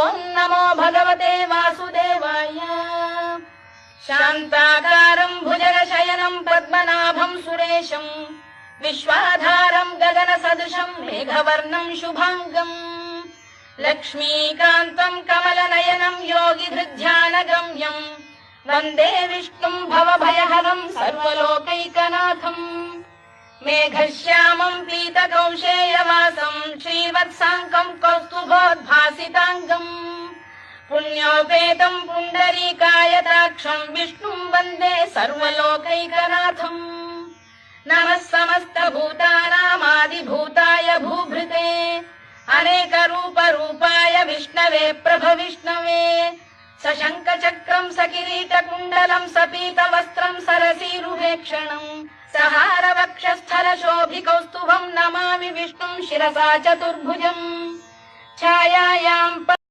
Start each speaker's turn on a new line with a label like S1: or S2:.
S1: ఓం నమో భగవతే వాసుదేవాయ. శాంతాకారం భుజగశయనం పద్మనాభం సురేశం విశ్వాధారం గగన సదృశం మేఘవర్ణం శుభాంగం లక్ష్మీకాంతం కమలనయనం యోగిధృధ్యానగమ్యం వందే విష్ణుం భవభయహరం సర్వలోకైకనాథం. మేఘశ్యామం పీతకౌశేయవాసం శ్రీవత్సాంకం కౌస్తుభోద్భాసితాంగం పుణ్యోపేతం పుండరీకాయతాక్షం విష్ణుం వందే సర్వలోకైకనాథం. నమః సమస్తభూతానామాదిభూతాయ భూభృతే అనేక రూప రూపాయ విష్ణవే ప్రభ విష్ణవే. సశంఖ చక్రం సకిరీట కుండలం సపీత వస్త్రం సరసీరుహేక్షణం సహార వక్షస్థల శోభి కౌస్తుభం నమామి విష్ణుం శిరసా చతుర్భుజం. ఛాయాయాం